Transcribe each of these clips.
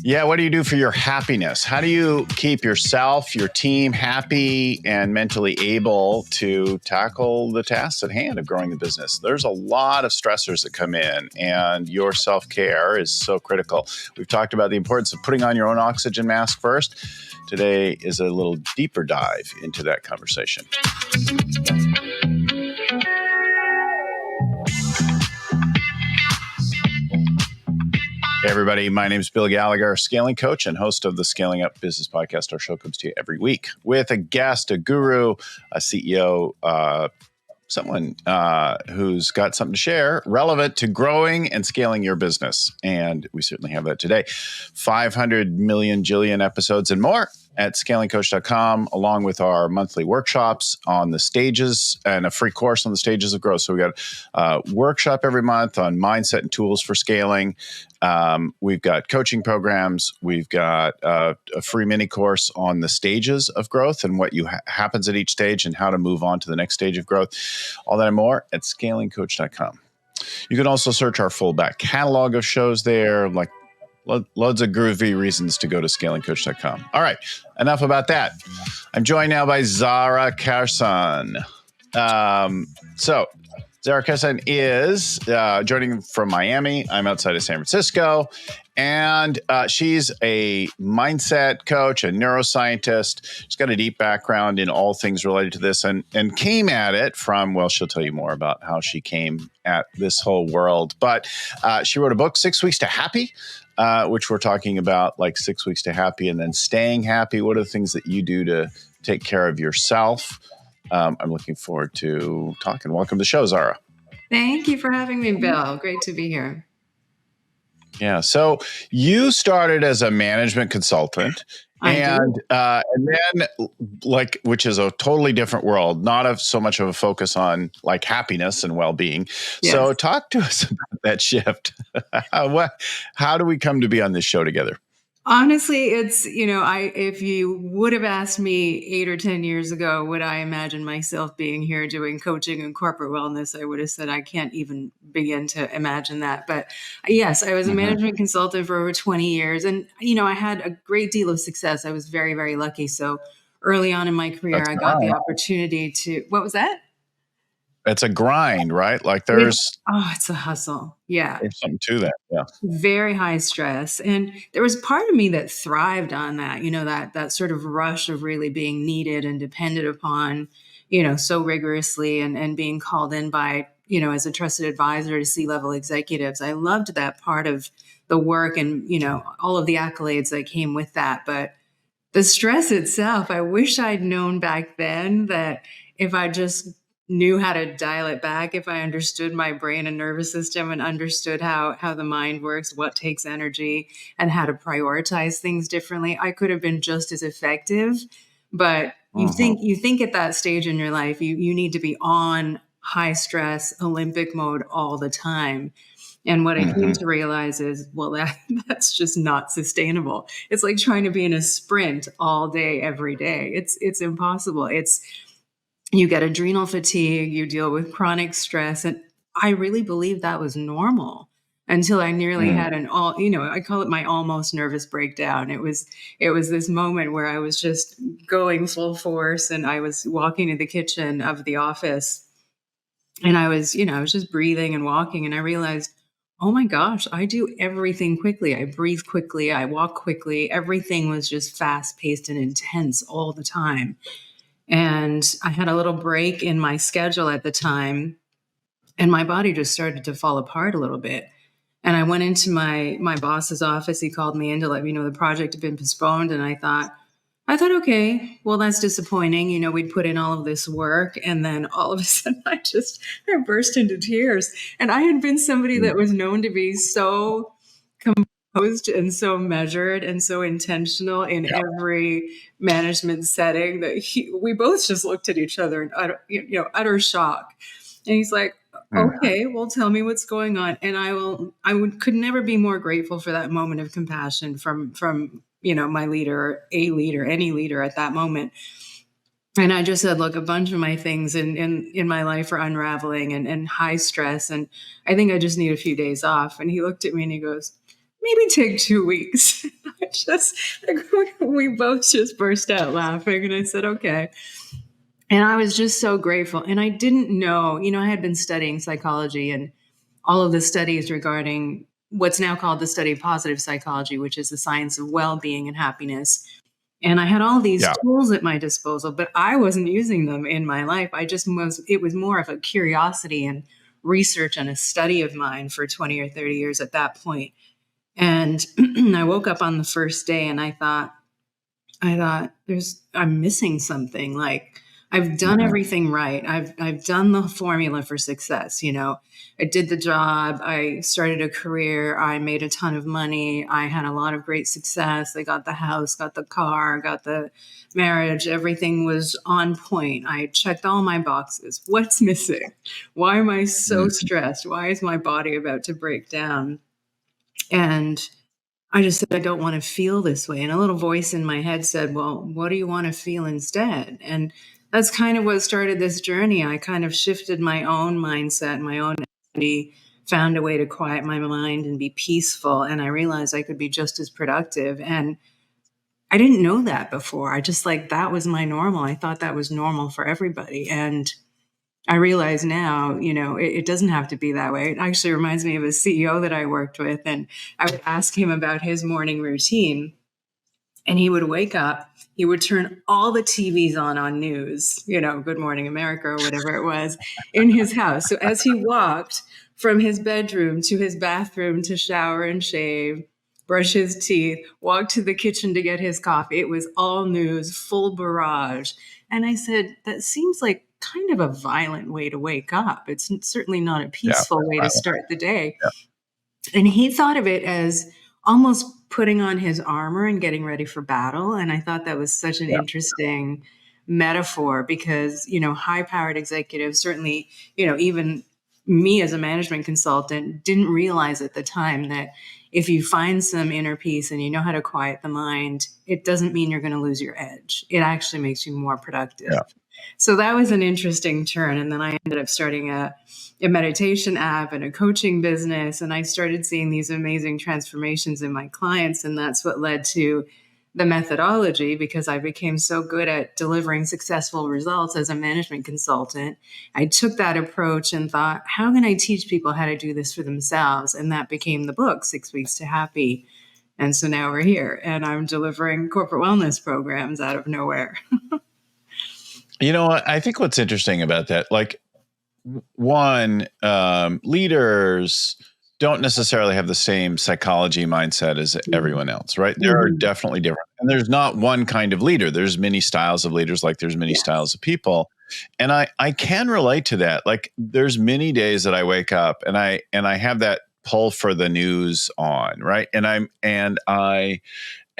Yeah, what do you do for your happiness? How do you keep yourself, your team happy and mentally able to tackle the tasks at hand of growing the business? There's a lot of stressors that come in, and your self-care is so critical. We've talked about the importance of putting on your own oxygen mask first. Today is a little deeper dive into that conversation. Hey everybody, my name is Bill Gallagher, scaling coach and host of the Scaling Up Business Podcast. Our show comes to you every week with a guest, a guru, a CEO, someone who's got something to share relevant to growing and scaling your business. And we certainly have that today. 500 million jillion episodes and more at scalingcoach.com, along with our monthly workshops on the stages and a free course on the stages of growth. So we got a workshop every month on mindset and tools for scaling. We've got coaching programs. We've got a free mini course on the stages of growth and what happens at each stage and how to move on to the next stage of growth. All that and more at scalingcoach.com. You can also search our full back catalog of shows there, like loads of groovy reasons to go to scalingcoach.com. All right, enough about that. I'm joined now by Zahra Karsan. Zahra Karsan is joining from Miami. I'm outside of San Francisco. And she's a mindset coach, a neuroscientist. She's got a deep background in all things related to this and came at it from, well, she'll tell you more about how she came at this whole world. But she wrote a book, 6 Weeks to Happy, which we're talking about, like 6 weeks to happy and then staying happy. What are the things that you do to take care of yourself? I'm looking forward to talking. Welcome to the show, Zara. Thank you for having me, Bill. Great to be here. Yeah. So you started as a management consultant and then which is a totally different world, not so much of a focus on like happiness and well-being. Yes. So talk to us about that shift. How do we come to be on this show together? Honestly, it's, if you would have asked me 8 or 10 years ago, would I imagine myself being here doing coaching and corporate wellness, I would have said, I can't even begin to imagine that. But yes, I was a management consultant for over 20 years. And, I had a great deal of success. I was very, very lucky. So early on in my career, I got the opportunity to, what was that? It's a grind, right? Like it's a hustle. Yeah. There's something to that. Yeah. Very high stress. And there was part of me that thrived on that, that sort of rush of really being needed and depended upon, so rigorously and being called in by, as a trusted advisor to C-level executives. I loved that part of the work and, all of the accolades that came with that. But the stress itself, I wish I'd known back then that if I just knew how to dial it back, if I understood my brain and nervous system and understood how the mind works, what takes energy, and how to prioritize things differently, I could have been just as effective. But you think at that stage in your life, you need to be on high stress Olympic mode all the time. And what I came to realize is, well, that's just not sustainable. It's like trying to be in a sprint all day, every day. It's impossible. You get adrenal fatigue, you deal with chronic stress. And I really believe that was normal until I nearly had I call it my almost nervous breakdown. It was this moment where I was just going full force and I was walking to the kitchen of the office and I was just breathing and walking. And I realized, oh my gosh, I do everything quickly. I breathe quickly. I walk quickly. Everything was just fast paced and intense all the time. And I had a little break in my schedule at the time and my body just started to fall apart a little bit. And I went into my boss's office. He called me in to let me know the project had been postponed. And I thought, okay, well, that's disappointing. We'd put in all of this work. And then all of a sudden I burst into tears. And I had been somebody that was known to be so composed and so measured and so intentional in every management setting that we both just looked at each other in utter shock. And he's like, okay, well, tell me what's going on. And could never be more grateful for that moment of compassion from my leader, any leader at that moment. And I just said, look, a bunch of my things in my life are unraveling and high stress. And I think I just need a few days off. And he looked at me and he goes, maybe take 2 weeks. I just, like, we both just burst out laughing. And I said, okay. And I was just so grateful. And I didn't know, I had been studying psychology and all of the studies regarding what's now called the study of positive psychology, which is the science of well-being and happiness. And I had all these Yeah. tools at my disposal, but I wasn't using them in my life. It was more of a curiosity and research and a study of mine for 20 or 30 years at that point. And I woke up on the first day and I thought I'm missing something. Like, I've done everything right. I've done the formula for success. I did the job. I started a career. I made a ton of money. I had a lot of great success. I got the house, got the car, got the marriage. Everything was on point. I checked all my boxes. What's missing? Why am I so stressed? Why is my body about to break down? And I just said, I don't want to feel this way. And a little voice in my head said, well, what do you want to feel instead? And that's kind of what started this journey. I kind of shifted my own mindset, my own energy, found a way to quiet my mind and be peaceful. And I realized I could be just as productive. And I didn't know that before. I just, like, that was my normal. I thought that was normal for everybody. And I realize now, it doesn't have to be that way. It actually reminds me of a CEO that I worked with, and I would ask him about his morning routine. And he would wake up, he would turn all the TVs on news, Good Morning America or whatever it was, in his house. So as he walked from his bedroom to his bathroom to shower and shave, brush his teeth, walk to the kitchen to get his coffee, it was all news, full barrage. And I said, that seems like kind of a violent way to wake up. It's certainly not a peaceful way to start the day. Yeah. And he thought of it as almost putting on his armor and getting ready for battle. And I thought that was such an interesting metaphor because, high-powered executives, certainly, even me as a management consultant, didn't realize at the time that if you find some inner peace and you know how to quiet the mind, it doesn't mean you're going to lose your edge. It actually makes you more productive. Yeah. So that was an interesting turn. And then I ended up starting a meditation app and a coaching business. And I started seeing these amazing transformations in my clients. And that's what led to the methodology, because I became so good at delivering successful results as a management consultant. I took that approach and thought, how can I teach people how to do this for themselves? And that became the book, 6 Weeks to Happy. And so now we're here and I'm delivering corporate wellness programs out of nowhere. I think what's interesting about that, like, one, leaders don't necessarily have the same psychology mindset as everyone else, right? There are definitely different, and there's not one kind of leader. There's many styles of leaders, like there's many styles of people. And I can relate to that. Like, there's many days that I wake up and I have that pull for the news on, right? And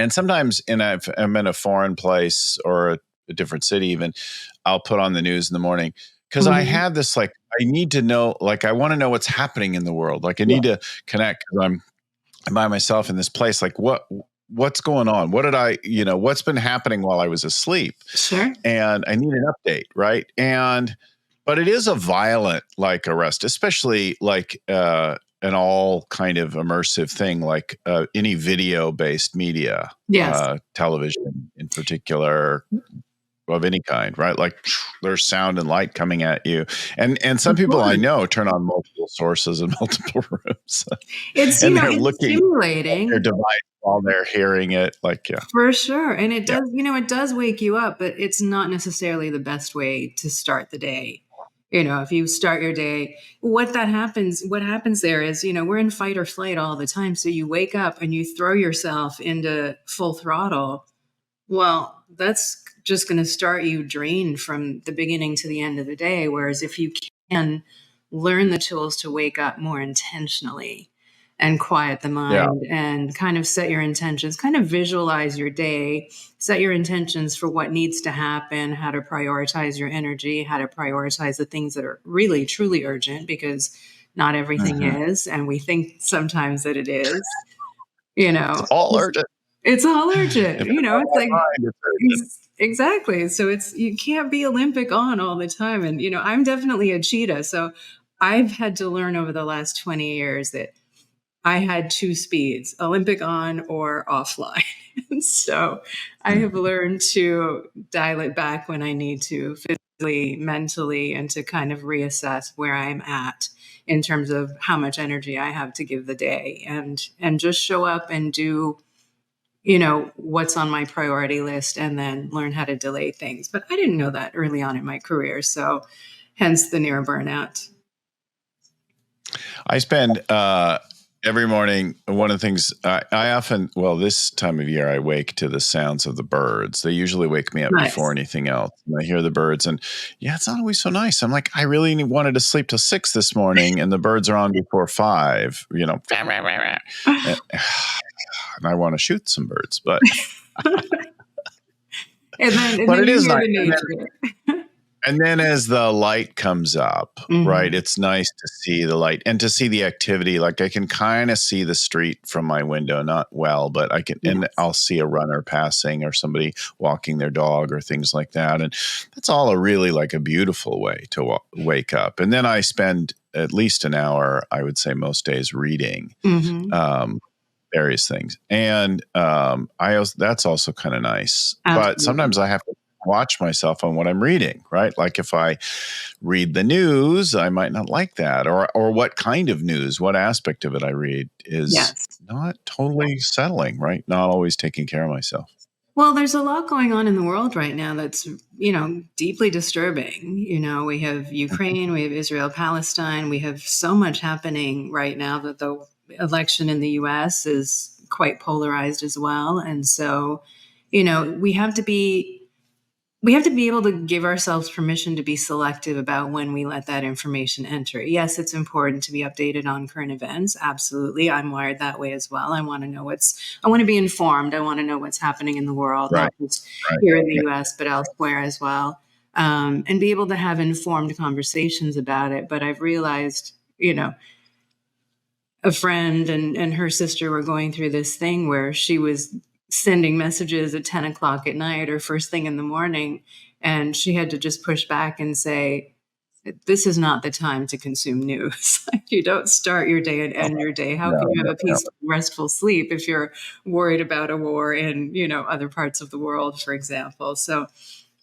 sometimes I'm in a foreign place or a different city even, I'll put on the news in the morning because I have this, like, I need to know, like, I want to know what's happening in the world. Like, I need to connect because I'm by myself in this place. Like, what's going on? What's been happening while I was asleep? Sure. And I need an update, right? But it is a violent, like, arrest, especially like an all kind of immersive thing, like any video-based media, television in particular, of any kind, right? Like, there's sound and light coming at you. And some people I know turn on multiple sources in multiple rooms. It's, and they're it's looking stimulating at their device while they're hearing it. Like, for sure. And it does, it does wake you up, but it's not necessarily the best way to start the day. If you start your day, what happens there is, we're in fight or flight all the time. So you wake up and you throw yourself into full throttle. Well, that's just going to start you drained from the beginning to the end of the day. Whereas if you can learn the tools to wake up more intentionally and quiet the mind and kind of set your intentions, kind of visualize your day, set your intentions for what needs to happen, how to prioritize your energy, how to prioritize the things that are really, truly urgent, because not everything is. And we think sometimes that it is, it's all urgent. It's all urgent. It's like, exactly. So you can't be Olympic on all the time. And, I'm definitely a cheetah. So I've had to learn over the last 20 years that I had two speeds, Olympic on or offline. And so I have learned to dial it back when I need to, physically, mentally, and to kind of reassess where I'm at in terms of how much energy I have to give the day, and just show up and do, what's on my priority list, and then learn how to delay things. But I didn't know that early on in my career. So hence the near burnout. I spend every morning, one of the things I often, well, this time of year, I wake to the sounds of the birds. They usually wake me up before Nice. anything else. And I hear the birds, and yeah, it's not always so nice. I'm like, I really wanted to sleep till 6 this morning, and the birds are on before 5, and I want to shoot some birds, but And but then it you is hear nice. the nature. And then as the light comes up, right, it's nice to see the light and to see the activity. Like I can kind of see the street from my window, not well, but I can, and I'll see a runner passing or somebody walking their dog or things like that. And that's all a really like a beautiful way to wake up. And then I spend at least an hour, I would say most days, reading various things. And that's also kind of nice. But Absolutely. sometimes I have to watch myself on what I'm reading, right? Like if I read the news, I might not like that, or what kind of news, what aspect of it I read is not totally settling, right? Not always taking care of myself. Well, there's a lot going on in the world right now that's, deeply disturbing. We have Ukraine, we have Israel, Palestine, we have so much happening right now that the election in the US is quite polarized as well. And so, we have to be able to give ourselves permission to be selective about when we let that information enter. Yes, it's important to be updated on current events. Absolutely. I'm wired that way as well. I want to be informed. I want to know what's happening in the world, Right. not just here in the US, but elsewhere as well. And be able to have informed conversations about it. But I've realized, a friend and her sister were going through this thing where she was sending messages at 10 o'clock at night or first thing in the morning. And she had to just push back and say, this is not the time to consume news. You don't start your day and end your day. How can you have a peaceful, restful sleep if you're worried about a war in, other parts of the world, for example? So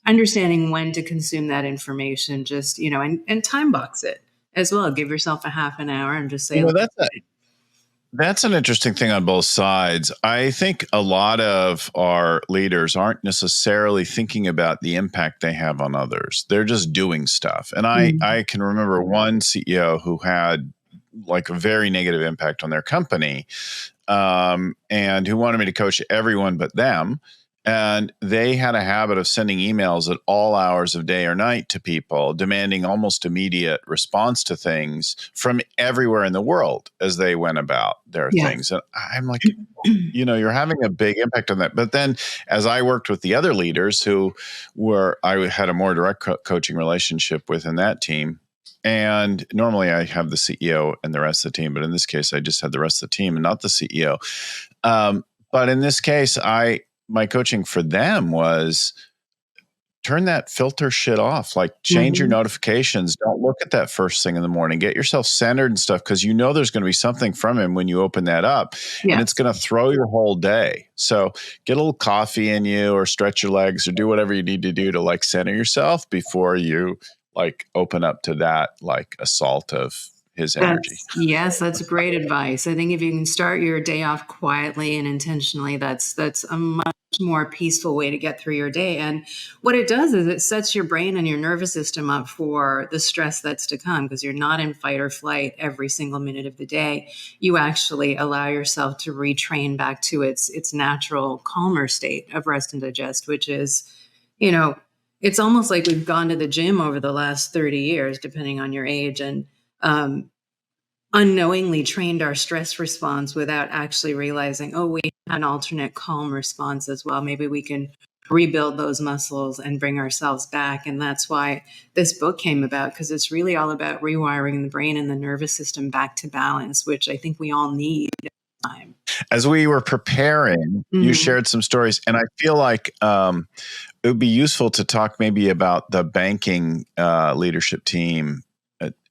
understanding when to consume that information, just, and time box it as well. Give yourself a half an hour and just say, That's an interesting thing on both sides. I think a lot of our leaders aren't necessarily thinking about the impact they have on others. They're just doing stuff. And I can remember one CEO who had like a very negative impact on their company, and who wanted me to coach everyone but them. And they had a habit of sending emails at all hours of day or night to people, demanding almost immediate response to things from everywhere in the world as they went about their things. And I'm like, you're having a big impact on that. But then as I worked with the other leaders I had a more direct coaching relationship with in that team. And normally I have the CEO and the rest of the team, but in this case, I just had the rest of the team and not the CEO. But in this case, my coaching for them was turn that filter shit off. Like change your notifications. Don't look at that first thing in the morning. Get yourself centered and stuff because there's going to be something from him when you open that up, and it's going to throw your whole day. So get a little coffee in you, or stretch your legs, or do whatever you need to do to like center yourself before you like open up to that like assault of his energy. That's great advice. I think if you can start your day off quietly and intentionally, that's a much more peaceful way to get through your day. And what it does is it sets your brain and your nervous system up for the stress that's to come, because you're not in fight or flight every single minute of the day. You actually allow yourself to retrain back to its natural calmer state of rest and digest, which is, it's almost like we've gone to the gym over the last 30 years, depending on your age, and unknowingly trained our stress response without actually realizing, we have an alternate calm response as well. Maybe we can rebuild those muscles and bring ourselves back. And that's why this book came about, because it's really all about rewiring the brain and the nervous system back to balance, which I think we all need at the time. As we were preparing, you shared some stories, and I feel like it would be useful to talk maybe about the banking leadership team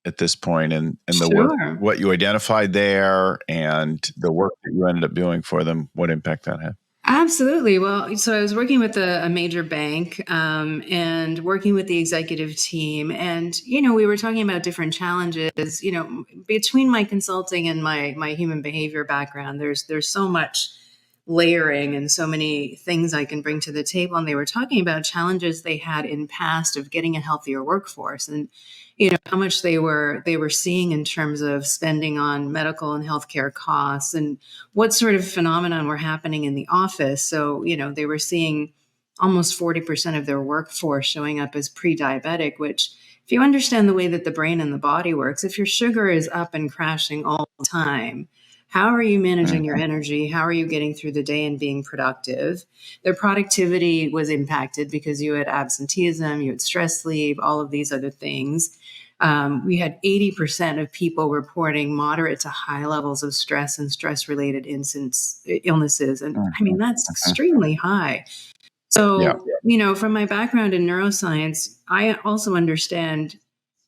at this point and the work, Sure. what you identified there and the work that you ended up doing for them, what impact that had? Absolutely. Well, so I was working with a major bank and working with the executive team. And, we were talking about different challenges, between my consulting and my human behavior background, there's so much layering and so many things I can bring to the table. And they were talking about challenges they had in past of getting a healthier workforce and how much they were seeing in terms of spending on medical and healthcare costs and what sort of phenomenon were happening in the office. So, they were seeing almost 40% of their workforce showing up as pre-diabetic, which if you understand the way that the brain and the body works, if your sugar is up and crashing all the time, how are you managing your energy? How are you getting through the day and being productive? Their productivity was impacted because you had absenteeism, you had stress leave, all of these other things. We had 80% of people reporting moderate to high levels of stress and stress-related illnesses. And I mean, that's extremely high. Yeah. So, from my background in neuroscience, I also understand,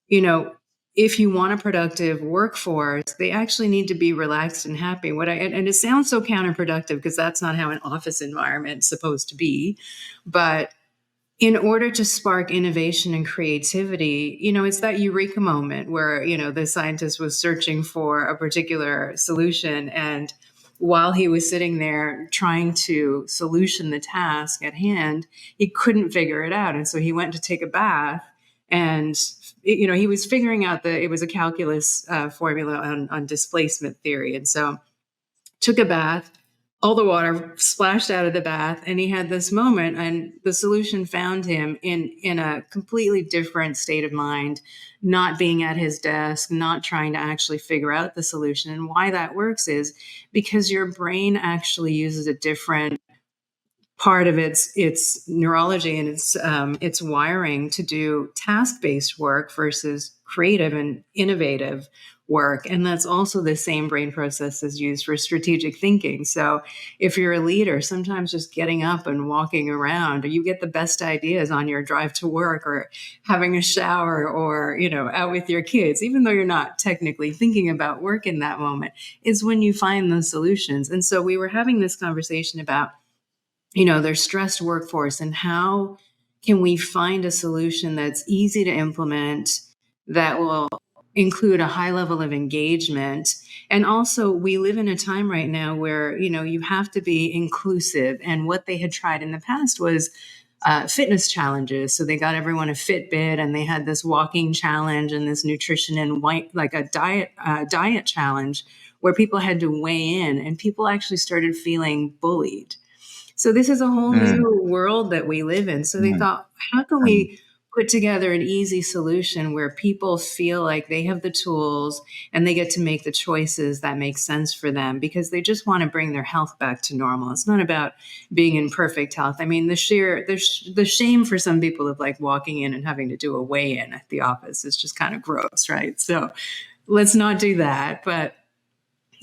you know, if you want a productive workforce, they actually need to be relaxed and happy. And it sounds so counterproductive because that's not how an office environment is supposed to be. But in order to spark innovation and creativity, it's that eureka moment where, the scientist was searching for a particular solution. And while he was sitting there trying to solution the task at hand, he couldn't figure it out. And so he went to take a bath and, he was figuring out that it was a calculus formula on displacement theory. And so took a bath, all the water splashed out of the bath, and he had this moment, and the solution found him in a completely different state of mind, not being at his desk, not trying to actually figure out the solution. And why that works is because your brain actually uses a different part of its neurology and its wiring to do task-based work versus creative and innovative work. And that's also the same brain process as used for strategic thinking. So if you're a leader, sometimes just getting up and walking around, or you get the best ideas on your drive to work or having a shower or, out with your kids, even though you're not technically thinking about work in that moment, is when you find those solutions. And so we were having this conversation about their stressed workforce and how can we find a solution that's easy to implement that will include a high level of engagement. And also we live in a time right now where you have to be inclusive, and what they had tried in the past was fitness challenges. So they got everyone a Fitbit, and they had this walking challenge and this nutrition and like a diet challenge where people had to weigh in, and people actually started feeling bullied. So this is a whole new world that we live in. So they thought, how can we put together an easy solution where people feel like they have the tools and they get to make the choices that make sense for them because they just want to bring their health back to normal. It's not about being in perfect health. I mean, the shame for some people of like walking in and having to do a weigh-in at the office is just kind of gross, right? So let's not do that. But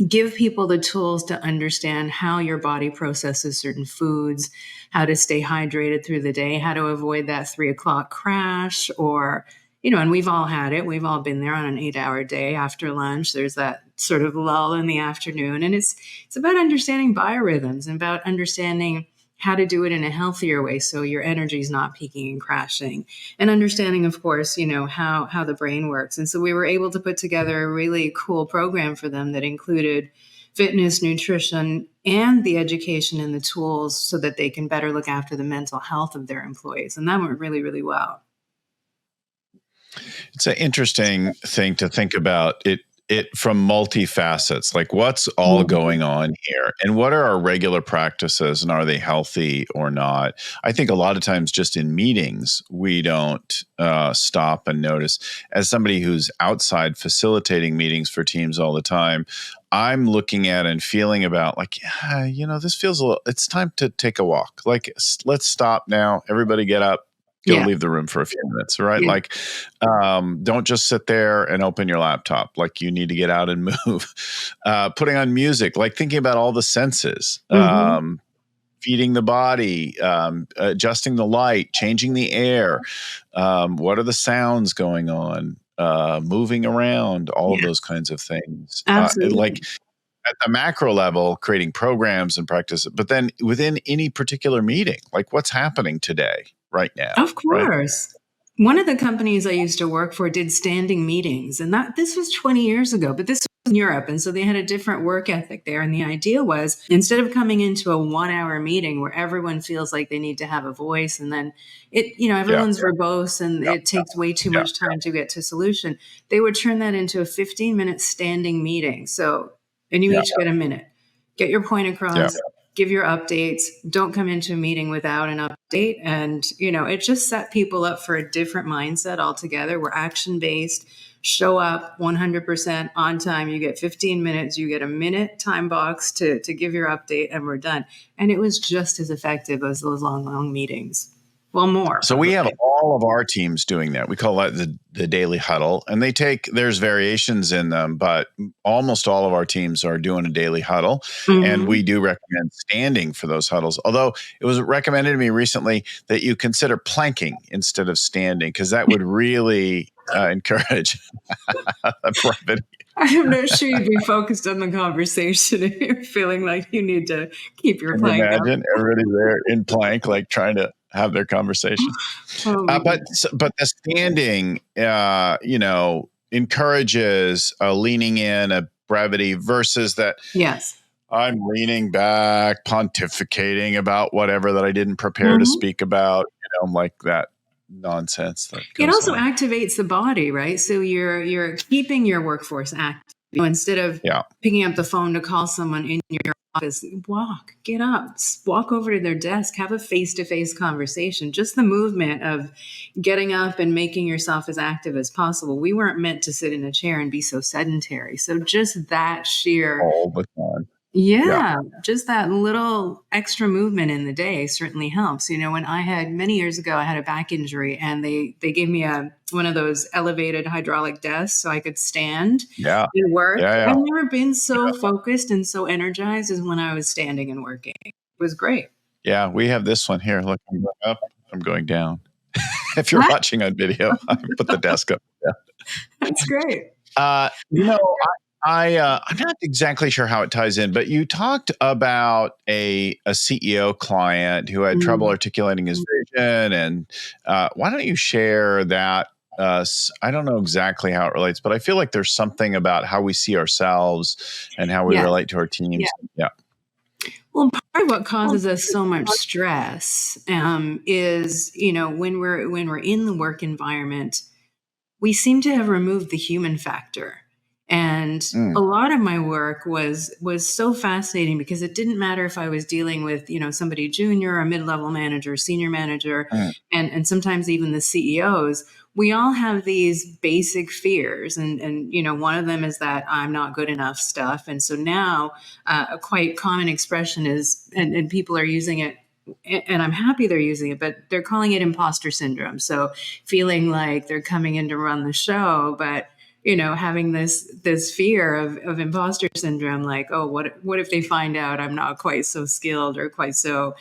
give people the tools to understand how your body processes certain foods, how to stay hydrated through the day, how to avoid that 3 o'clock crash, or, and we've all had it. We've all been there on an 8-hour day after lunch. There's that sort of lull in the afternoon. And it's about understanding biorhythms and about understanding how to do it in a healthier way so your energy is not peaking and crashing, and understanding, of course, how the brain works. And so we were able to put together a really cool program for them that included fitness, nutrition, and the education and the tools so that they can better look after the mental health of their employees. And that went really, really well. It's an interesting thing to think about it from multifacets, like what's all going on here and what are our regular practices and are they healthy or not? I think a lot of times just in meetings, we don't stop and notice. As somebody who's outside facilitating meetings for teams all the time, I'm looking at and feeling about like, this feels it's time to take a walk. Like, let's stop now. Everybody get up. Go leave the room for a few minutes, right? Yeah. Like, don't just sit there and open your laptop. Like, you need to get out and move. Putting on music, like thinking about all the senses, feeding the body, adjusting the light, changing the air. What are the sounds going on? moving around, all of those kinds of things. Absolutely. Like at the macro level, creating programs and practice, but then within any particular meeting, like what's happening today, right now. Of right? course. One of the companies I used to work for did standing meetings, and this was 20 years ago, but this was in Europe. And so they had a different work ethic there. And the idea was, instead of coming into a 1 hour meeting where everyone feels like they need to have a voice, and then everyone's verbose and it takes way too much time to get to solution, they would turn that into a 15-minute standing meeting. So, and you each get a minute, get your point across, give your updates, don't come into a meeting without an update. And, it just set people up for a different mindset altogether. We're action-based, show up 100% on time. You get 15 minutes, you get a minute time box to give your update, and we're done. And it was just as effective as those long meetings. Well, more. So we have all of our teams doing that. We call that the daily huddle, and there's variations in them, but almost all of our teams are doing a daily huddle. And we do recommend standing for those huddles. Although it was recommended to me recently that you consider planking instead of standing, because that would really encourage brevity. I'm not sure you'd be focused on the conversation if you're feeling like you need to keep your plank up. Imagine everybody there in plank, like trying to have their conversation. But the standing, encourages a leaning in, a brevity versus that. Yes. I'm leaning back, pontificating about whatever that I didn't prepare to speak about, like that nonsense. That it also activates the body, right? So you're keeping your workforce active. Instead of picking up the phone to call someone in your office, get up, walk over to their desk, have a face-to-face conversation. Just the movement of getting up and making yourself as active as possible. We weren't meant to sit in a chair and be so sedentary. So just that sheer all the time. Yeah, just that little extra movement in the day certainly helps. When many years ago, I had a back injury, and they gave me one of those elevated hydraulic desks so I could stand and work. I've never been so focused and so energized as when I was standing and working. It was great. Yeah, we have this one here. Look, I'm going up, I'm going down. If you're watching on video, I put the desk up. Yeah. That's great. I'm not exactly sure how it ties in, but you talked about a CEO client who had trouble articulating his vision. And why don't you share that? I don't know exactly how it relates, but I feel like there's something about how we see ourselves and how we relate to our teams. Well, part of what causes us so much stress is, when we're in the work environment, we seem to have removed the human factor. And a lot of my work was so fascinating because it didn't matter if I was dealing with, somebody junior or mid-level manager, senior manager, and sometimes even the CEOs. We all have these basic fears. And one of them is that I'm not good enough stuff. And so now a quite common expression is, and people are using it, and I'm happy they're using it, but they're calling it imposter syndrome. So feeling like they're coming in to run the show, but having this fear of imposter syndrome, like, oh, what if they find out I'm not quite so skilled or quite so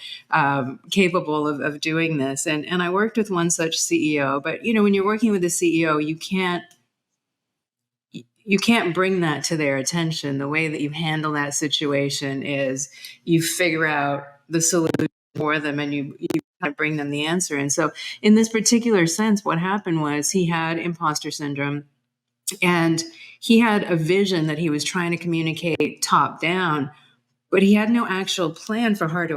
capable of doing this? And I worked with one such CEO, but when you're working with a CEO, you can't bring that to their attention. The way that you handle that situation is you figure out the solution for them, and you kind of bring them the answer. And so in this particular sense, what happened was he had imposter syndrome. And he had a vision that he was trying to communicate top down, but he had no actual plan for how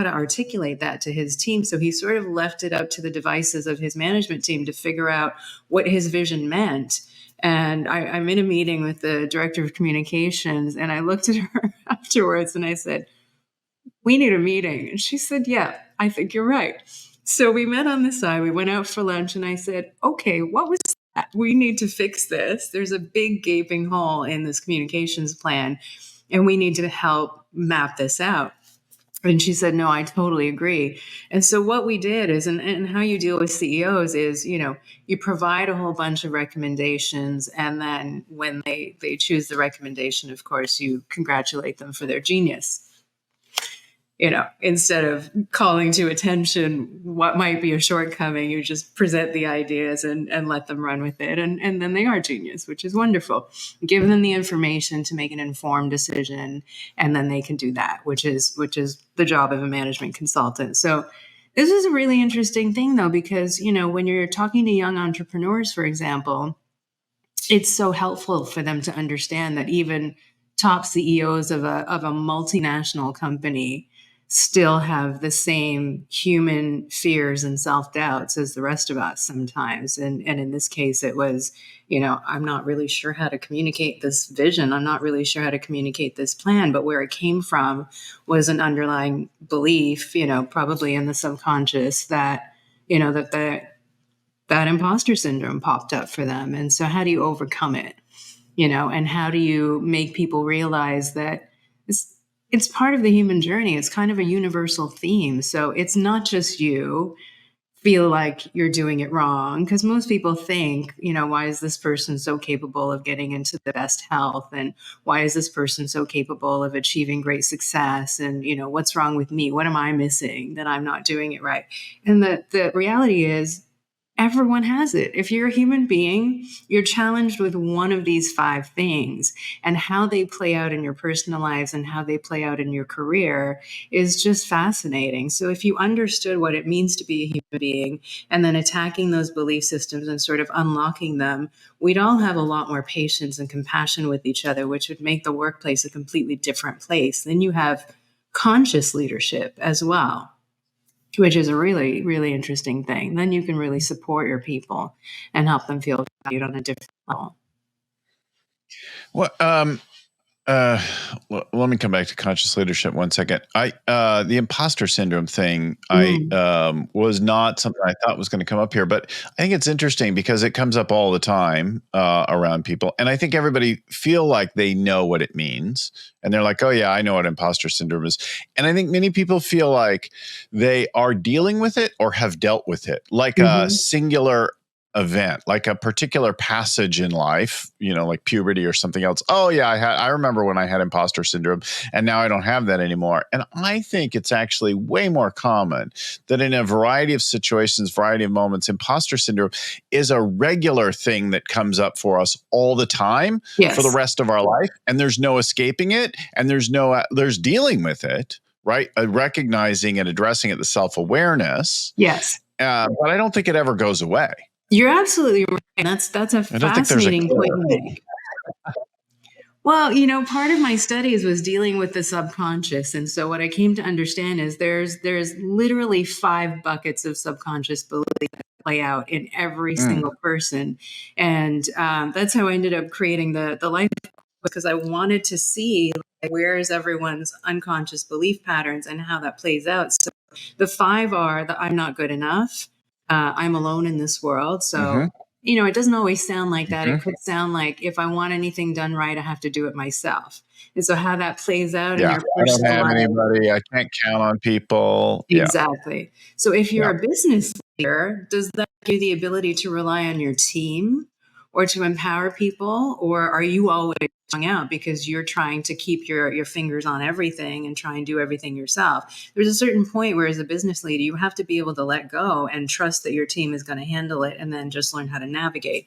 to articulate that to his team. So he sort of left it up to the devices of his management team to figure out what his vision meant. And I'm in a meeting with the director of communications, and I looked at her afterwards and I said, "We need a meeting." And she said, "Yeah, I think you're right." So we met on the side, we went out for lunch, and I said, "Okay, what was that? We need to fix this. There's a big gaping hole in this communications plan, and we need to help map this out." And she said, "No, I totally agree." And so what we did is, and how you deal with CEOs is, you provide a whole bunch of recommendations. And then when they choose the recommendation, of course, you congratulate them for their genius. instead of calling to attention what might be a shortcoming, you just present the ideas and let them run with it. And then they are genius, which is wonderful. Give them the information to make an informed decision, and then they can do that, which is the job of a management consultant. So this is a really interesting thing, though, because, when you're talking to young entrepreneurs, for example, it's so helpful for them to understand that even top CEOs of a multinational company still have the same human fears and self-doubts as the rest of us sometimes. And in this case, it was, I'm not really sure how to communicate this vision. I'm not really sure how to communicate this plan. But where it came from was an underlying belief, probably in the subconscious that, that imposter syndrome popped up for them. And so how do you overcome it? And how do you make people realize that it's part of the human journey? It's kind of a universal theme. So it's not just you feel like you're doing it wrong, because most people think, why is this person so capable of getting into the best health? And why is this person so capable of achieving great success? And, what's wrong with me? What am I missing that I'm not doing it right? And the reality is, everyone has it. If you're a human being, you're challenged with one of these 5 things, and how they play out in your personal lives and how they play out in your career is just fascinating. So if you understood what it means to be a human being and then attacking those belief systems and sort of unlocking them, we'd all have a lot more patience and compassion with each other, which would make the workplace a completely different place. Then you have conscious leadership as well, which is a really, really interesting thing. Then you can really support your people and help them feel valued on a different level. Well, let me come back to conscious leadership 1 second. The imposter syndrome thing, was not something I thought was going to come up here, but I think it's interesting because it comes up all the time around people, and I think everybody feel like they know what it means, and they're like, "Oh yeah, I know what imposter syndrome is," and I think many people feel like they are dealing with it or have dealt with it, like a singular event, like a particular passage in life, like puberty or something else. Oh yeah, I remember when I had imposter syndrome, and now I don't have that anymore. And I think it's actually way more common that in a variety of situations, variety of moments, imposter syndrome is a regular thing that comes up for us all the time for the rest of our life, and there's no escaping it, and there's dealing with it, right? Recognizing and addressing it, the self-awareness. Yes. But I don't think it ever goes away. You're absolutely right. That's a fascinating point to make. Well, part of my studies was dealing with the subconscious. And so what I came to understand is there's literally 5 buckets of subconscious belief that play out in every single person. And that's how I ended up creating the life, because I wanted to see where is everyone's unconscious belief patterns and how that plays out. So the 5 are that I'm not good enough. I'm alone in this world. So, it doesn't always sound like that. It could sound like if I want anything done right, I have to do it myself. And so how that plays out in your personal I don't have anybody. I can't count on people. Exactly. So if you're a business leader, does that give you the ability to rely on your team or to empower people? Or are you always hung out because you're trying to keep your fingers on everything and try and do everything yourself? There's a certain point where as a business leader, you have to be able to let go and trust that your team is going to handle it, and then just learn how to navigate.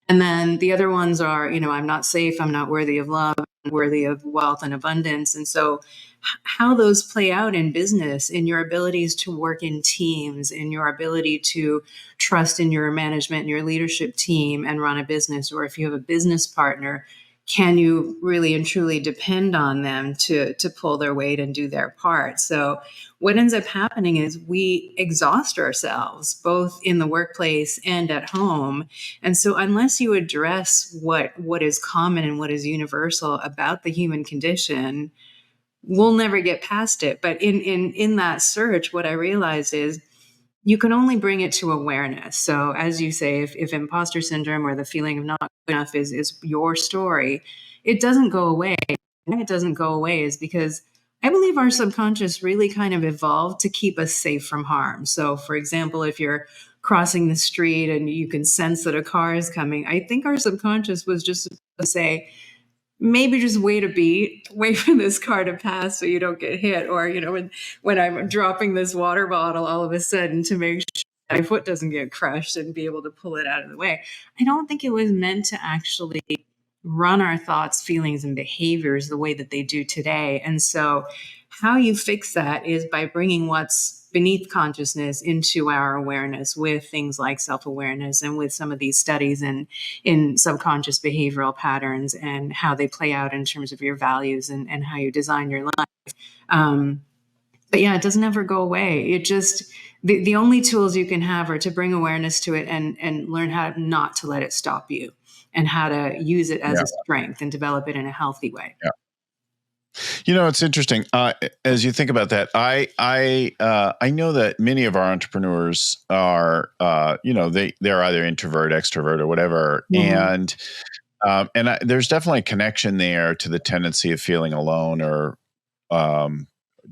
And then the other ones are, I'm not safe, I'm not worthy of love, I'm worthy of wealth and abundance. And so how those play out in business, in your abilities to work in teams, in your ability to trust in your management and your leadership team and run a business, or if you have a business partner, can you really and truly depend on them to pull their weight and do their part? So what ends up happening is we exhaust ourselves both in the workplace and at home. And so unless you address what is common and what is universal about the human condition, we'll never get past it. But in that search, what I realized is you can only bring it to awareness. So as you say, if imposter syndrome or the feeling of not good enough is your story, it doesn't go away. And it doesn't go away is because I believe our subconscious really kind of evolved to keep us safe from harm. So for example, if you're crossing the street and you can sense that a car is coming, I think our subconscious was just to say, maybe just wait a beat, wait for this car to pass so you don't get hit. Or, when I'm dropping this water bottle all of a sudden to make sure my foot doesn't get crushed and be able to pull it out of the way. I don't think it was meant to actually run our thoughts, feelings, and behaviors the way that they do today. And so how you fix that is by bringing what's beneath consciousness into our awareness with things like self-awareness and with some of these studies in subconscious behavioral patterns and how they play out in terms of your values and how you design your life. But yeah, it doesn't ever go away. It just, the only tools you can have are to bring awareness to it and learn how not to let it stop you and how to use it as a strength and develop it in a healthy way. Yeah. It's interesting. As you think about that, I know that many of our entrepreneurs are, they're either introvert, extrovert, or whatever, and there's definitely a connection there to the tendency of feeling alone or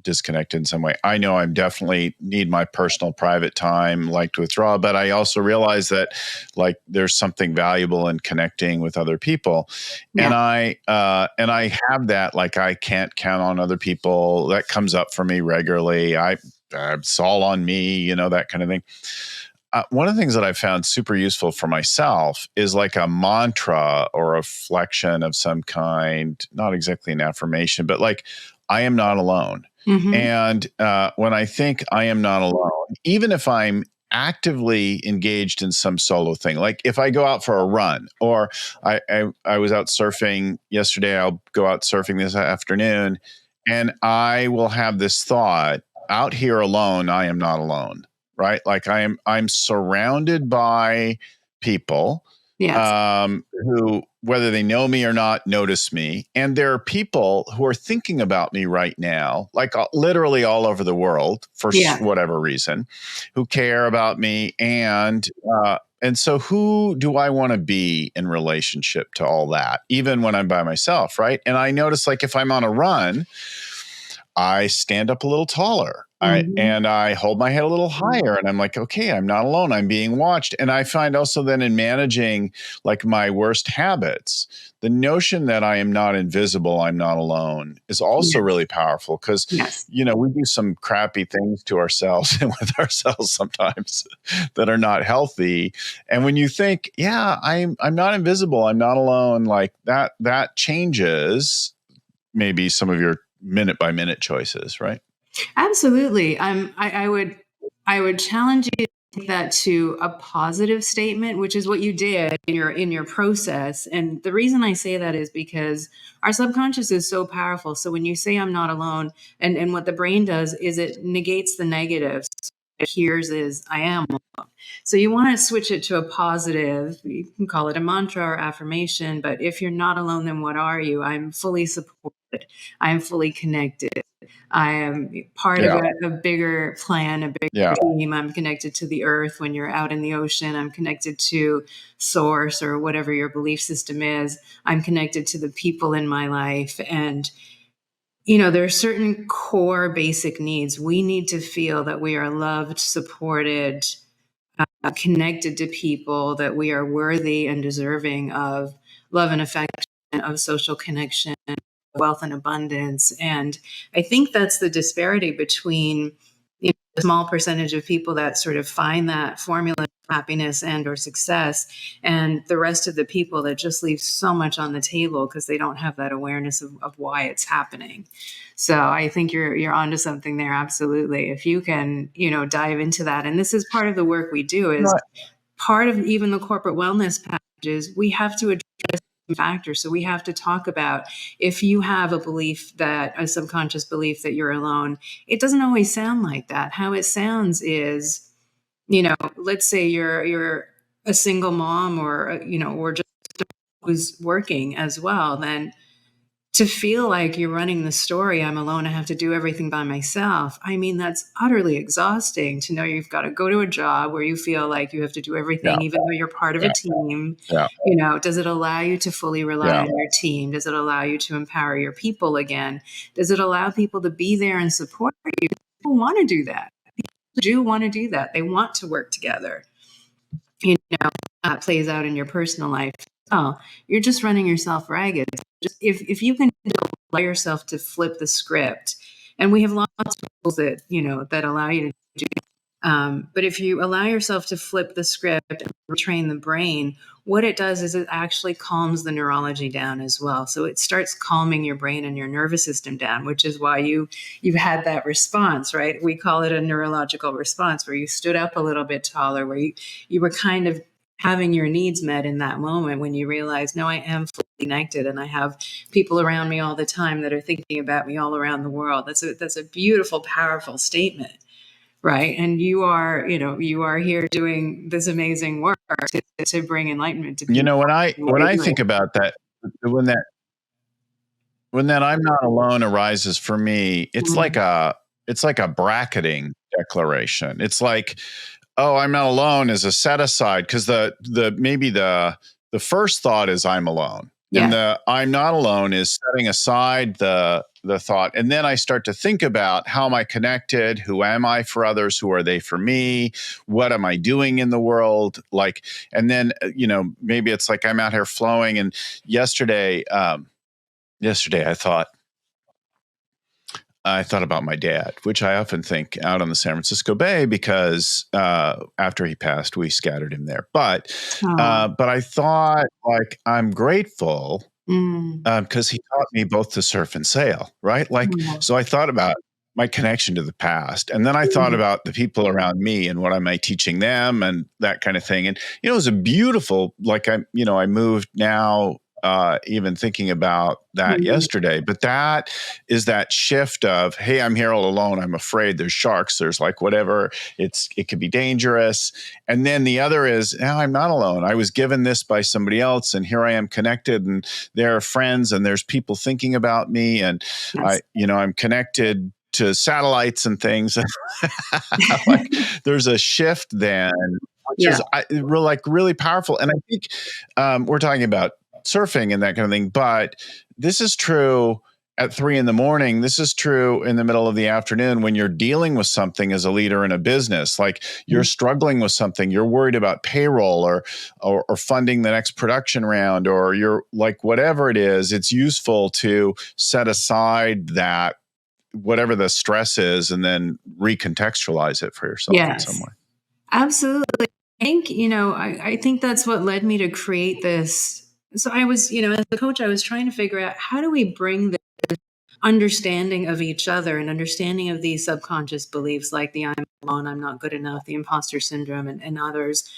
disconnected in some way. I know I'm definitely need my personal private time, like to withdraw, but I also realize that like there's something valuable in connecting with other people. Yeah. And I have that, like I can't count on other people. That comes up for me regularly. It's all on me, that kind of thing. One of the things that I found super useful for myself is like a mantra or a reflection of some kind, not exactly an affirmation, but like, I am not alone. Mm-hmm. And when I think I am not alone, even if I'm actively engaged in some solo thing, like if I go out for a run or I was out surfing yesterday, I'll go out surfing this afternoon, and I will have this thought, out here alone, I am not alone, right? Like I'm surrounded by people. Yes. Who, whether they know me or not, notice me. And there are people who are thinking about me right now, like literally all over the world for whatever reason, who care about me. And so who do I want to be in relationship to all that, even when I'm by myself, right? And I notice like if I'm on a run, I stand up a little taller. And I hold my head a little higher, and I'm like, okay, I'm not alone. I'm being watched. And I find also then in managing like my worst habits, the notion that I am not invisible, I'm not alone is also really powerful because, we do some crappy things to ourselves and with ourselves sometimes that are not healthy. And when you think, I'm not invisible, I'm not alone, like that changes maybe some of your minute by minute choices, right? Absolutely. I would challenge you to take that to a positive statement, which is what you did in your process. And the reason I say that is because our subconscious is so powerful. So when you say I'm not alone, and what the brain does is it negates the negatives. It hears is I am alone. So you want to switch it to a positive. You can call it a mantra or affirmation, but if you're not alone, then what are you? I'm fully supported. I'm fully connected. I am part of a bigger plan, a bigger team. I'm connected to the earth. When you're out in the ocean, I'm connected to source or whatever your belief system is. I'm connected to the people in my life. And, there are certain core basic needs. We need to feel that we are loved, supported, connected to people, that we are worthy and deserving of love and affection, of social connection, wealth and abundance. And I think that's the disparity between the small percentage of people that sort of find that formula for happiness and or success, and the rest of the people that just leave so much on the table because they don't have that awareness of why it's happening. So I think you're onto something there. Absolutely. If you can, dive into that. And this is part of the work we do, is part of even the corporate wellness packages, we have to address factors. So we have to talk about, if you have a subconscious belief that you're alone, it doesn't always sound like that. How it sounds is, let's say you're a single mom or just who's working as well, then to feel like you're running the story, I'm alone, I have to do everything by myself. I mean, that's utterly exhausting to know you've got to go to a job where you feel like you have to do everything, even though you're part of a team. Does it allow you to fully rely on your team? Does it allow you to empower your people again? Does it allow people to be there and support you? People want to do that. People do want to do that. They want to work together. That plays out in your personal life. well, you're just running yourself ragged. Just if you can allow yourself to flip the script, and we have lots of tools that that allow you to do. But if you allow yourself to flip the script and retrain the brain, what it does is it actually calms the neurology down as well. So it starts calming your brain and your nervous system down, which is why you've had that response, right? We call it a neurological response, where you stood up a little bit taller, where you were kind of having your needs met in that moment when you realize, no, I am fully connected and I have people around me all the time that are thinking about me all around the world. That's a beautiful, powerful statement. Right. And you are here doing this amazing work to bring enlightenment to people. When I think about that, when that when that I'm not alone arises for me, it's like a bracketing declaration. It's like, oh, I'm not alone is a set aside, because the first thought is I'm alone. Yeah. And the I'm not alone is setting aside the thought. And then I start to think about, how am I connected? Who am I for others? Who are they for me? What am I doing in the world? Like, and then, maybe it's like I'm out here flowing. And yesterday I thought about my dad, which I often think out on the San Francisco Bay, because after he passed, we scattered him there. But I thought, like, I'm grateful because he taught me both to surf and sail, right? Like, so I thought about my connection to the past, and then I thought about the people around me and what am I teaching them and that kind of thing. And it was a beautiful, like, I moved now. Even thinking about that yesterday, but that is that shift of, hey, I'm here all alone. I'm afraid there's sharks. There's like whatever. It could be dangerous. And then the other is, now I'm not alone. I was given this by somebody else, and here I am connected, and there are friends, and there's people thinking about me, and I'm connected to satellites and things. Like, there's a shift then, which is really powerful. And I think we're talking about surfing and that kind of thing, but this is true at 3 a.m. This is true in the middle of the afternoon when you're dealing with something as a leader in a business. Like, you're struggling with something, you're worried about payroll or funding the next production round, or you're like, whatever it is, it's useful to set aside that, whatever the stress is, and then recontextualize it for yourself in some way. Absolutely. I think, I think that's what led me to create this. So I was, as a coach, I was trying to figure out, how do we bring the understanding of each other and understanding of these subconscious beliefs, like the I'm alone, I'm not good enough, the imposter syndrome, and others,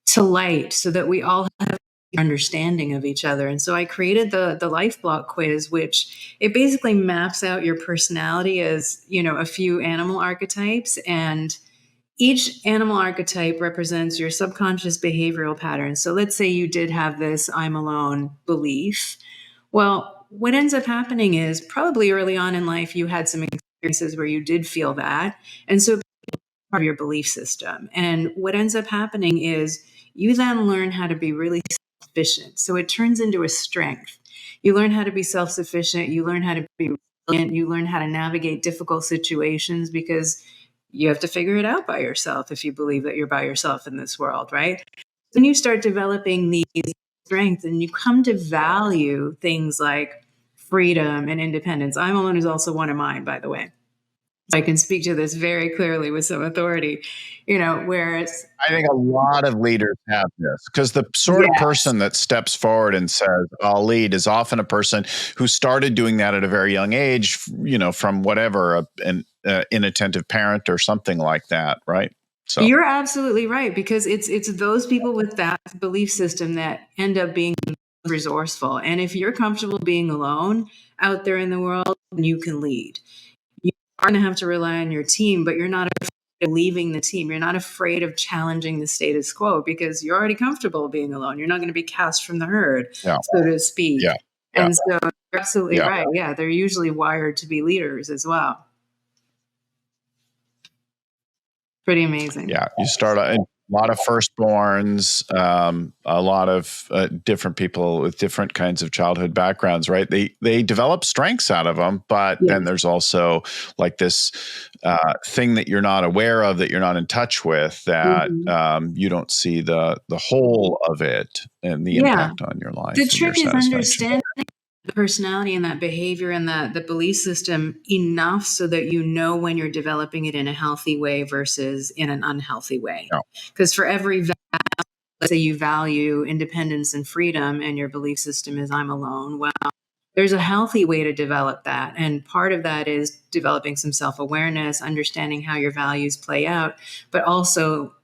to light, so that we all have understanding of each other. And so I created the life block quiz, which it basically maps out your personality as, a few animal archetypes, and each animal archetype represents your subconscious behavioral patterns. So let's say you did have this I'm alone belief. Well, what ends up happening is, probably early on in life, you had some experiences where you did feel that. And so part of your belief system. And what ends up happening is, you then learn how to be really self-sufficient. So it turns into a strength. You learn how to be self-sufficient. You learn how to be resilient. You learn how to navigate difficult situations, because you have to figure it out by yourself if you believe that you're by yourself in this world, right? When you start developing these strengths, and you come to value things like freedom and independence. I'm alone is also one of mine, by the way. I can speak to this very clearly with some authority, whereas I think a lot of leaders have this, because the sort of person that steps forward and says, I'll lead, is often a person who started doing that at a very young age, from whatever, an inattentive parent or something like that, right? So you're absolutely right, because it's those people with that belief system that end up being resourceful. And if you're comfortable being alone out there in the world, you can lead. You are going to have to rely on your team, but you're not afraid of leaving the team. You're not afraid of challenging the status quo, because you're already comfortable being alone. You're not going to be cast from the herd, so to speak. And so you're absolutely right. Yeah, they're usually wired to be leaders as well. Pretty amazing. Yeah, you start lot of firstborns, a lot of different people with different kinds of childhood backgrounds, right? They develop strengths out of them, but then there's also like this thing that you're not aware of, that you're not in touch with, that you don't see the whole of it and the impact on your life. The and your trick is satisfaction. understanding the personality and that behavior and the belief system enough so that you know when you're developing it in a healthy way versus in an unhealthy way. Because for every value, let's say you value independence and freedom and your belief system is I'm alone, well, there's a healthy way to develop that. And part of that is developing some self-awareness, understanding how your values play out, but also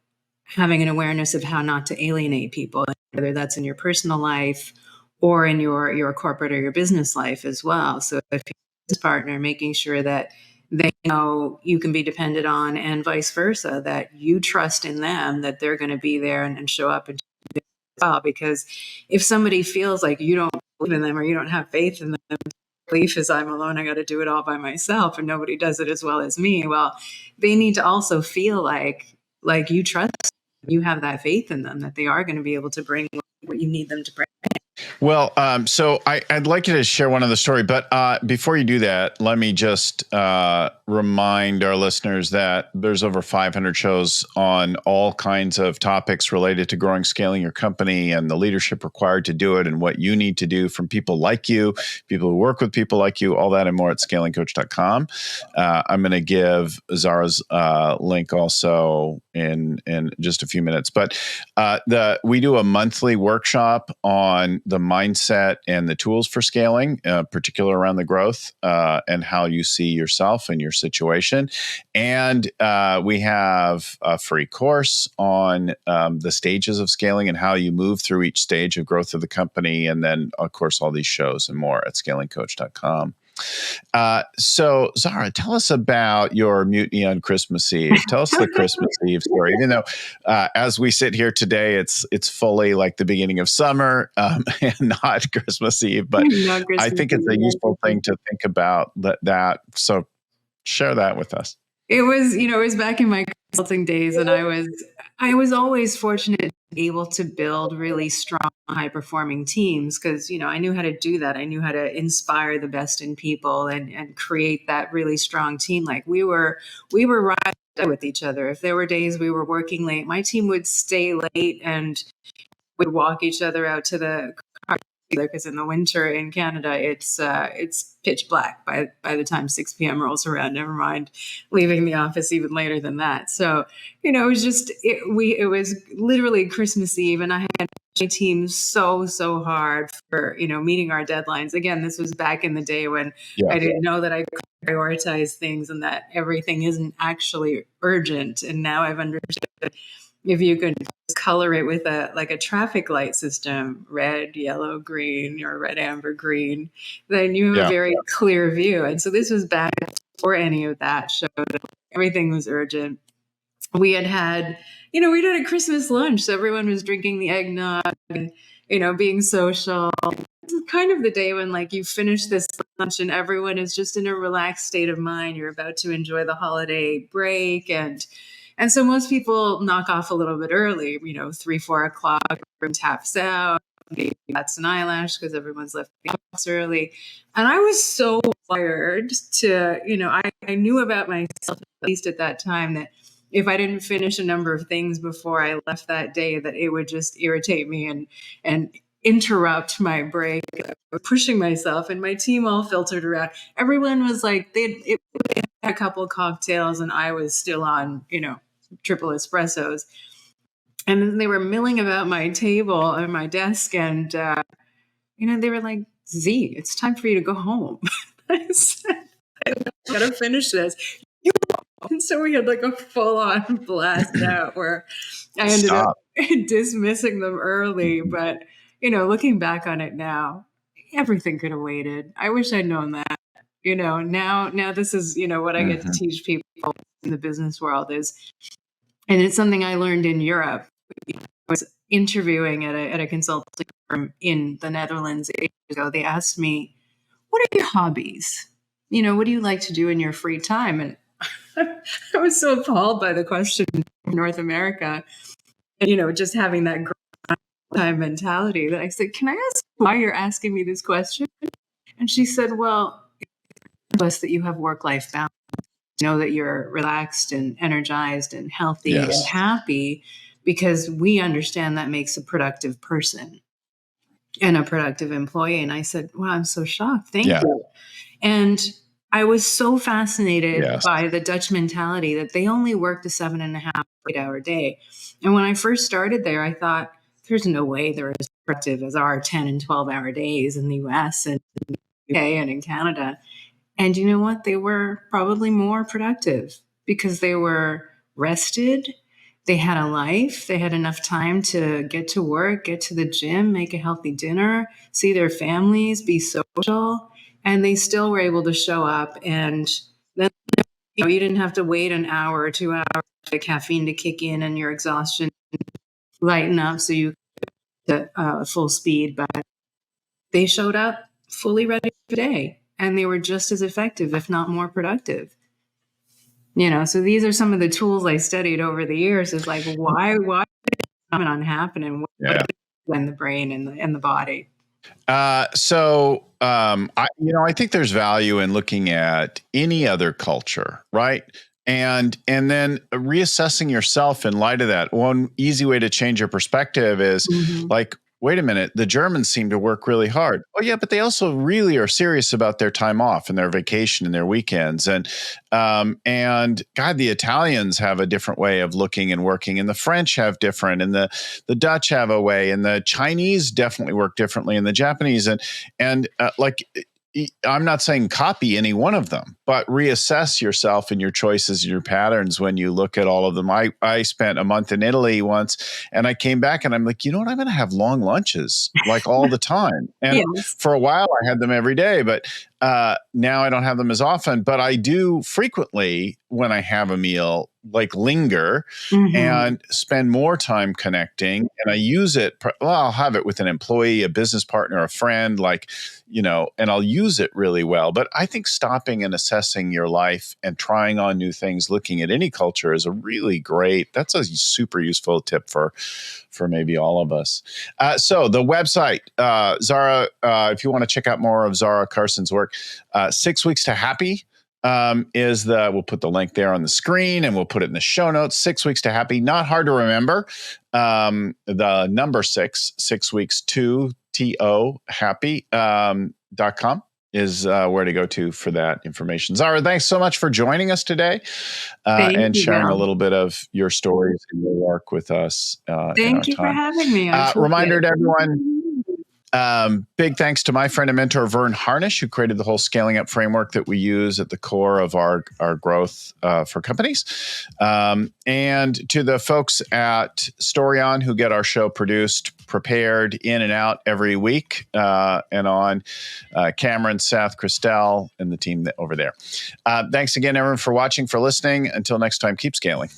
having an awareness of how not to alienate people, whether that's in your personal life or in your corporate or your business life as well. So if you're a business partner, making sure that they know you can be depended on, and vice versa, that you trust in them, that they're going to be there and show up and do as well. Because if somebody feels like you don't believe in them or you don't have faith in them, belief is I'm alone, I got to do it all by myself and nobody does it as well as me. Well, they need to also feel like you trust, you have that faith in them, that they are going to be able to bring what you need them to bring. Well, so I'd like you to share one other story, but before you do that, let me just remind our listeners that there's over 500 shows on all kinds of topics related to growing, scaling your company, and the leadership required to do it, and what you need to do from people like you, people who work with people like you, all that and more at scalingcoach.com. I'm going to give Zara's link also in just a few minutes, but we do a monthly workshop on the mindset and the tools for scaling, particularly around the growth and how you see yourself and your situation. And we have a free course on the stages of scaling and how you move through each stage of growth of the company. And then, of course, all these shows and more at scalingcoach.com. So Zara, tell us about your mutiny on Christmas Eve. Tell us the Christmas Eve story. Even though, as we sit here today, it's fully like the beginning of summer and not Christmas Eve. But I think it's a useful thing to think about that. So share that with us. It was back in my consulting days, and I was always fortunate to be able to build really strong, high-performing teams because, I knew how to do that. I knew how to inspire the best in people and create that really strong team. Like we were right with each other. If there were days we were working late, my team would stay late and would walk each other out to the car, because in the winter in Canada, it's pitch black by the time 6 p.m. rolls around, never mind leaving the office even later than that. So, it was just, it was literally Christmas Eve, and I had my team so hard for, meeting our deadlines. Again, this was back in the day when I didn't know that I could prioritize things and that everything isn't actually urgent. And now I've understood if you could color it with a traffic light system, red, yellow, green, or red, amber, green, then you have a very clear view. And so this was back before any of that showed up. Everything was urgent. We'd had a Christmas lunch, so everyone was drinking the eggnog and, being social. This is kind of the day when you finish this lunch and everyone is just in a relaxed state of mind. You're about to enjoy the holiday break, and so most people knock off a little bit early, 3, 4 o'clock, everyone taps out, that's an eyelash because everyone's left the house early. And I was so wired to, I knew about myself, at least at that time, that if I didn't finish a number of things before I left that day, that it would just irritate me and interrupt my break. I was pushing myself, and my team all filtered around. Everyone was like, they had a couple of cocktails, and I was still on, triple espressos. And then they were milling about my table and my desk, and they were like, Z, it's time for you to go home. I said, I gotta finish this. And so we had a full-on blast out where I ended up dismissing them early. But, looking back on it now, everything could have waited. I wish I'd known that. Now this is, what I get to teach people in the business world is, and it's something I learned in Europe. I was interviewing at a consulting firm in the Netherlands 8 years ago. They asked me, what are your hobbies? What do you like to do in your free time? And I was so appalled by the question in North America. just having that time mentality, that I said, can I ask why you're asking me this question? And she said, well, plus that you have work-life balance, know that you're relaxed and energized and healthy and Yes. happy, because we understand that makes a productive person and a productive employee. And I said, wow, I'm so shocked. Thank you. And I was so fascinated by the Dutch mentality that they only worked a 7.5, 8-hour day. And when I first started there, I thought, there's no way they're as productive as our 10 and 12-hour days in the US and the UK and in Canada. And you know what? They were probably more productive because they were rested. They had a life. They had enough time to get to work, get to the gym, make a healthy dinner, see their families, be social. And they still were able to show up. And then you didn't have to wait an hour or 2 hours for the caffeine to kick in and your exhaustion lighten up so you could full speed. But they showed up fully ready for the day, and they were just as effective, if not more productive. So these are some of the tools I studied over the years. Is like, why is this phenomenon happening in the brain and the body? I think there's value in looking at any other culture, right? And then reassessing yourself in light of that. One easy way to change your perspective is like, wait a minute, the Germans seem to work really hard. Oh yeah, but they also really are serious about their time off and their vacation and their weekends. And God, the Italians have a different way of looking and working, and the French have different, and the Dutch have a way, and the Chinese definitely work differently, and the Japanese, and I'm not saying copy any one of them, but reassess yourself and your choices and your patterns when you look at all of them. I spent a month in Italy once, and I came back and I'm like, you know what? I'm going to have long lunches like all the time. And for a while I had them every day, but now I don't have them as often, but I do frequently when I have a meal, like linger and spend more time connecting. And I use it. I'll have it with an employee, a business partner, a friend, and I'll use it really well. But I think stopping and assessing your life and trying on new things, looking at any culture is that's a super useful tip for maybe all of us. So the website, Zara, if you want to check out more of Zahra Karsan's work, 6 Weeks to Happy we'll put the link there on the screen, and we'll put it in the show notes. 6 Weeks to Happy, not hard to remember. The number 6 weeks to happy.com is where to go to for that information. Zara, thanks so much for joining us today and sharing a little bit of your stories and your work with us. Thank you for having me. Reminder to everyone, big thanks to my friend and mentor, Vern Harnish, who created the whole scaling up framework that we use at the core of our growth for companies. And to the folks at Storyon who get our show produced, prepared, in and out every week, and on Cameron, Seth, Christelle, and the team over there. Thanks again, everyone, for watching, for listening. Until next time, keep scaling.